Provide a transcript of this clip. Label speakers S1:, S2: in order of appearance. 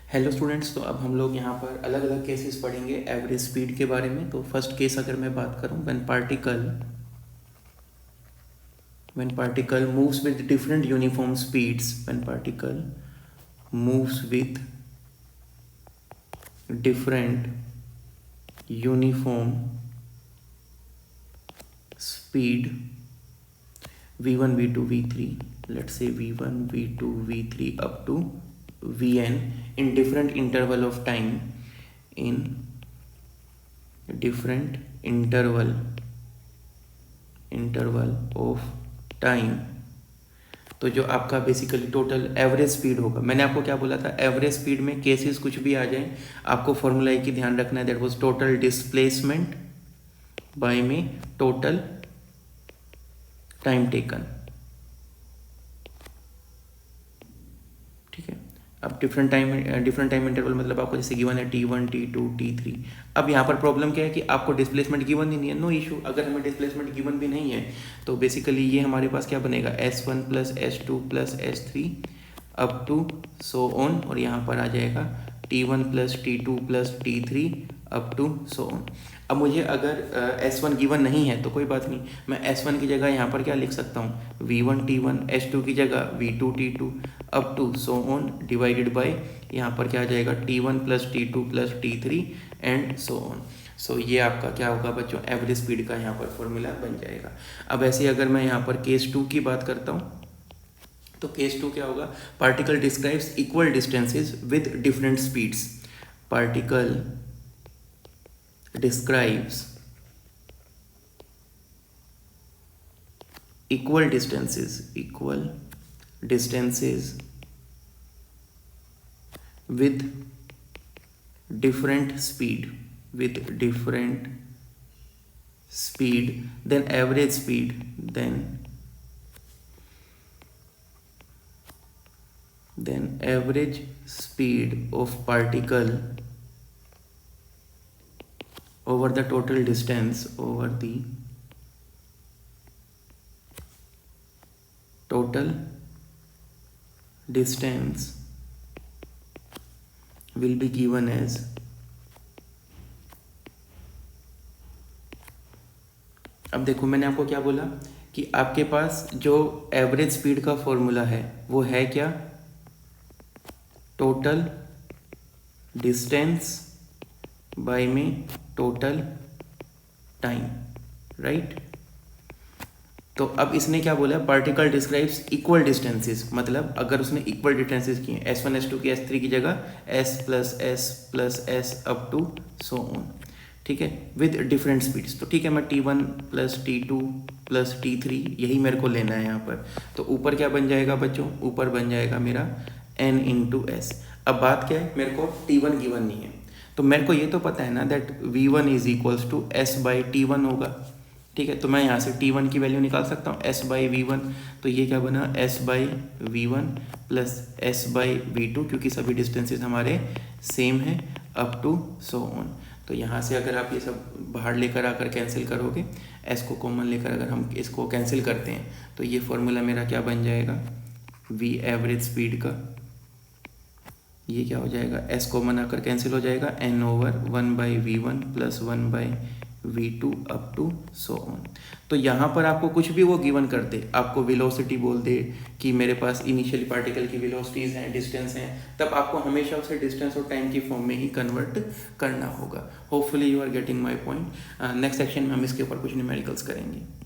S1: Hello students, तो अब हम लोग यहाँ पर अलग अलग केसेस पढ़ेंगे एवरेज स्पीड के बारे में। तो फर्स्ट केस अगर मैं बात करूँ, when particle moves with different uniform speeds, when particle moves with different uniform speed v1 v2 v3, let's say v1 v2 v3 up to vn in different interval of time, in different interval of time। तो जो आपका basically total average speed होगा, मैंने आपको क्या बोला था, average speed में केसेस कुछ भी आ जाए आपको फॉर्मूला एक ही ध्यान रखना है, that was total displacement bye में टोटल टाइम टेकन। ठीक है, अब डिफरेंट टाइम इंटरवल मतलब आपको जैसे गिवन है t1 t2 t3। अब यहाँ पर प्रॉब्लम क्या है कि आपको डिस्प्लेसमेंट गिवन ही नहीं है, नो इशू। अगर हमें डिस्प्लेसमेंट गिवन भी नहीं है तो बेसिकली ये हमारे पास क्या बनेगा, s1 plus s2 plus s3 up to so on, और यहाँ पर आ जाएगा t1 plus t2 plus t3 up to so on. अब मुझे अगर S1 गिवन नहीं है तो कोई बात नहीं, मैं S1 की जगह यहाँ पर क्या लिख सकता हूँ, V1 T1, S2 की जगह V2 T2 up to so on divided by यहाँ पर क्या आ जाएगा T1 plus T2 plus T3 and so on. So ये आपका क्या होगा बच्चों, एवरेज स्पीड का यहाँ पर फॉर्मूला बन जाएगा। अब ऐसे अगर मैं यहाँ पर केस 2 की बात करता हूँ तो केस 2 क्या होगा, particle describes equal distances with different speeds. Particle describes equal distances with different speed then average speed of particle over the total distance will be given as अब देखो मैंने आपको क्या बोला कि आपके पास जो एवरेज स्पीड का फॉर्मूला है वो है क्या, टोटल डिस्टेंस बाय में टोटल टाइम, राइट। तो अब इसने क्या बोला, पार्टिकल डिस्क्राइब्स इक्वल डिस्टेंसेस, मतलब अगर उसने इक्वल डिस्टेंसेस किए S1 S2 की S3 की जगह S plus S up to so on, ठीक है, विद डिफरेंट स्पीड्स। तो ठीक है, मैं T1 plus T2 plus T3 यही मेरे को लेना है यहाँ पर। तो ऊपर क्या बन जाएगा बच्चों, ऊपर बन जाएगा मेरा n इंटू एस। अब बात क्या है, मेरे को T1 गिवन नहीं है, तो मेरे को ये तो पता है ना that V1 is equals to S by T1 होगा। ठीक है, तो मैं यहाँ से T1 की वैल्यू निकाल सकता हूँ S बाई V1। तो ये क्या बना, S by V1 plus S by V2, क्योंकि सभी डिस्टेंसेस हमारे सेम हैं, अप टू सो ऑन। तो यहाँ से अगर आप ये सब बाहर लेकर आकर कैंसिल करोगे, S को कॉमन लेकर अगर हम इसको कैंसिल करते हैं तो ये फॉर्मूला मेरा क्या बन जाएगा, V एवरेज स्पीड का, ये क्या हो जाएगा, S कॉमन आकर कैंसिल हो जाएगा, n over 1 by V1 plus 1 by V2 up to so on. तो यहाँ पर आपको कुछ भी वो गिवन कर दे, आपको वेलोसिटी बोल दे कि मेरे पास इनिशियली पार्टिकल की वेलोसिटीज़ हैं, डिस्टेंस हैं, तब आपको हमेशा उसे डिस्टेंस और टाइम की फॉर्म में ही कन्वर्ट करना होगा। Hopefully you are getting my point. Next section में हम इसके ऊपर कुछ न्यूमेरिकल्स करेंगे।